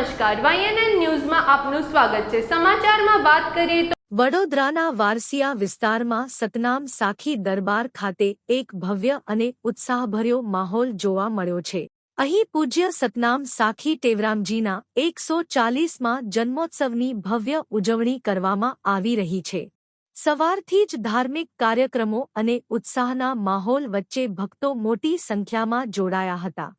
નમસ્કાર, YNN ન્યૂઝમાં આપનું સ્વાગત છે। સમાચારમાં વાત કરીએ તો વડોદરાના વારસિયા વિસ્તારમાં સતનામ સાખી દરબાર ખાતે એક ભવ્ય અને ઉત્સાહભર્યો માહોલ જોવા મળ્યો છે। અહીં પૂજ્ય સતનામ સાખી ટેવરામજીના 140માં જન્મોત્સવની ભવ્ય ઉજવણી કરવામાં આવી રહી છે। સવારથી જ ધાર્મિક કાર્યક્રમો અને ઉત્સાહના માહોલ વચ્ચે ભક્તો મોટી સંખ્યામાં જોડાયા હતા।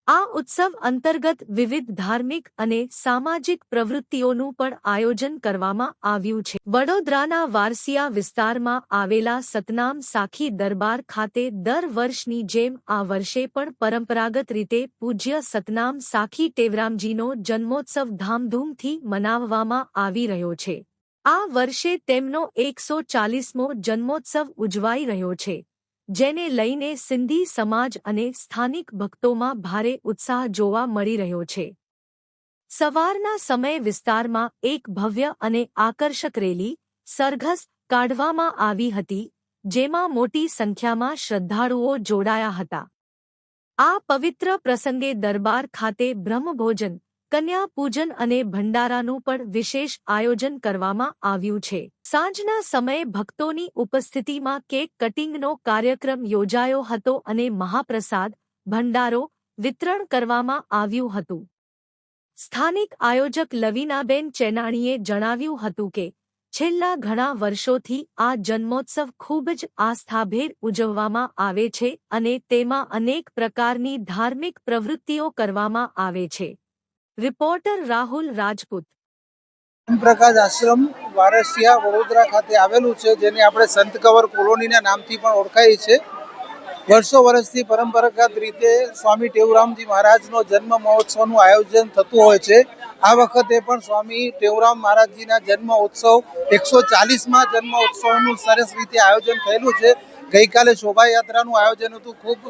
આ ઉત્સવ અંતર્ગત વિવિધ ધાર્મિક અને સામાજિક પ્રવૃત્તિઓનું પણ આયોજન કરવામાં આવ્યું છે। વડોદરાના વારસિયા વિસ્તારમાં આવેલા સતનામ સાખી દરબાર ખાતે દર વર્ષની જેમ આ વર્ષે પણ પરંપરાગત રીતે પૂજ્ય સતનામ સાખી ટેવરામજીનો જન્મોત્સવ ધામધૂમથી મનાવવામાં આવી રહ્યો છે। આ વર્ષે તેમનો 140મો જન્મોત્સવ ઉજવાઈ રહ્યો છે, જેને લઈને સિંધી સમાજ અને સ્થાનિક ભક્તોમાં ભારે ઉત્સાહ જોવા મળી રહ્યો છે। સવારના સમયે વિસ્તારમાં એક ભવ્ય અને આકર્ષક રેલી સરઘસ કાઢવામાં આવી હતી, જેમાં મોટી સંખ્યામાં શ્રદ્ધાળુઓ જોડાયા હતા। આ પવિત્ર પ્રસંગે દરબાર ખાતે બ્રહ્મભોજન, કન્યા પૂજન અને ભંડારાનું પણ વિશેષ આયોજન કરવામાં આવ્યું છે। સાંજના સમયે ભક્તોની ઉપસ્થિતિમાં કેક કટિંગનો કાર્યક્રમ યોજાયો હતો અને મહાપ્રસાદ, ભંડારો વિતરણ કરવામાં આવ્યું હતું। સ્થાનિક આયોજક લવીનાબેન ચેનાણીએ જણાવ્યું હતું કે છેલ્લા ઘણા વર્ષોથી આ જન્મોત્સવ ખૂબ જ આસ્થાભેર ઉજવવામાં આવે છે અને તેમાં અનેક પ્રકારની ધાર્મિક પ્રવૃત્તિઓ કરવામાં આવે છે। રિપોર્ટર રાહુલ રાજપૂત। પ્રકાશ આશ્રમ વારસિયા વડોદરા ખાતે આવેલું છે, જેને આપણે સંત કવર કોલોનીના નામથી પણ ઓળખાય છે। વર્ષો વર્ષથી પરંપરાગત રીતે સ્વામી ટેવરામજી મહારાજનો જન્મ મહોત્સવનું આયોજન થતું હોય છે। આ વખતે પણ સ્વામી ટેવરામ મહારાજજીના જન્મ ઉત્સવ 140માં જન્મ ઉત્સવનું સરસ રીતે આયોજન થયેલું છે। ગઈકાલે શોભાયાત્રાનું આયોજન હતું, ખૂબ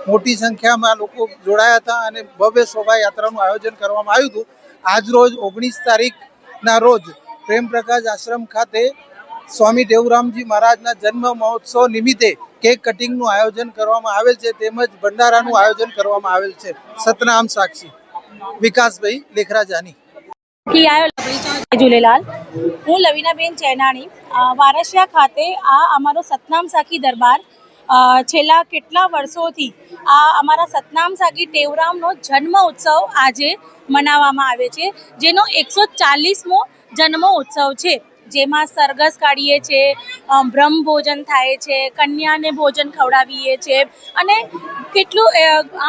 મોટી સંખ્યામાં લોકો જોડાયા હતા અને ભવ્ય શોભાયાત્રાનું આયોજન કરવામાં આવ્યું હતું। આજ રોજ 19 તારીખના રોજ પ્રેમ પ્રકાશ આશ્રમ ખાતે સ્વામી ટેવરામજી મહારાજના જન્મ મહોત્સવ નિમિત્તે કેક કટિંગનું આયોજન કરવામાં આવેલ છે, તેમજ ભંડારાનું આયોજન કરવામાં આવેલ છે। સતનામ સાક્ષી વિકાસભાઈ લેખરાજાની। જય ઝૂલેલાલ। હું લવીનાબેન ચેનાણી, વારસિયા ખાતે આ અમારો સતનામ સાખી દરબાર છેલ્લા કેટલા વર્ષોથી આ અમારા સતનામ સાખી ટેવરામનો જન્મ ઉત્સવ આજે મનાવવામાં આવે છે, જેનો 140મો જન્મ ઉત્સવ છે, જેમાં સરઘસ કાઢીએ છીએ, બ્રહ્મભોજન થાય છે, કન્યાને ભોજન ખવડાવીએ છીએ અને કેટલું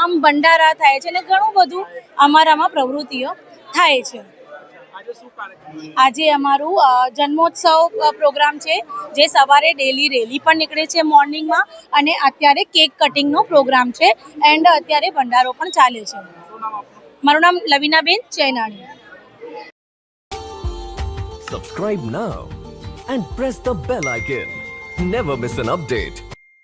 આમ ભંડારા થાય છે અને ઘણું બધું અમારામાં પ્રવૃત્તિઓ થાય છે। આજે અમારું જન્મોત્સવ પ્રોગ્રામ છે, જે સવારે ડેલી રેલી પણ નીકળે છે મોર્નિંગમાં, અને અત્યારે કેક કટિંગનો પ્રોગ્રામ છે એન્ડ અત્યારે ભંડારો પણ ચાલે છે। મારું નામ લવીનાબેન ચેનાણી। Subscribe now and press the bell icon. Never miss an update.